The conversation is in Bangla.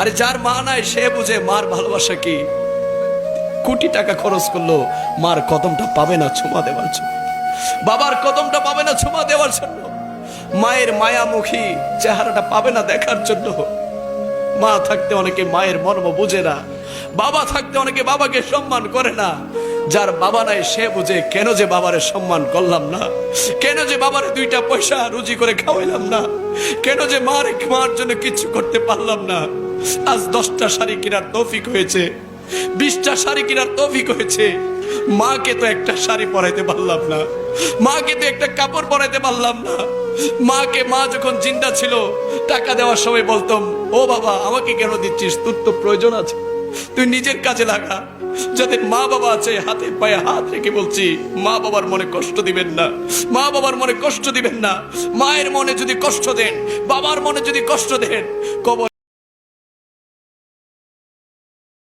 আরে যার মা নাই সে বুঝে মার ভালোবাসা কি। কোটি টাকা খরচ করলো মার কদমটা পাবে না ছোঁয়া দেওয়ার জন্য, বাবার কদমটা পাবে না ছোঁয়া দেওয়ার জন্য, মায়ের মায়ামুখী চেহারাটা পাবে না দেখার জন্য। মা থাকতে অনেকে মায়ের মর্ম বুঝে না, বাবা থাকতে অনেকে বাবাকে সম্মান করে না। যার বাবা নাই সে বুঝে কেন যে বাবারে সম্মান করলাম না, কেন যে বাবারে দুইটা পয়সা রুজি করে খাওয়াইলাম না, কেন যে মার জন্য কিছু করতে পারলাম না। আজ 10টা শাড়ি কেনার তৌফিক হয়েছে, 20টা শাড়ি কেনার তৌফিক হয়েছে, মাকে তো একটা শাড়ি পরাইতে পারলাম না, মাকে তো একটা কাপড় পরাইতে পারলাম না। মাকে মা যখন জিন্দা ছিল টাকা দেওয়ার সময় বলতাম, ও বাবা আমাকে কেন দিচ্ছিস, তোর তো প্রয়োজন আছে, তুই নিজের কাজে লাগা। যাদের মা বাবা আছে হাতে পায়ে হাত রেখে বলছি, মা বাবার মনে কষ্ট দিবেন না, মা বাবার মনে কষ্ট দিবেন না। মায়ের মনে যদি কষ্ট দেন, বাবার মনে যদি কষ্ট দেন, কবরে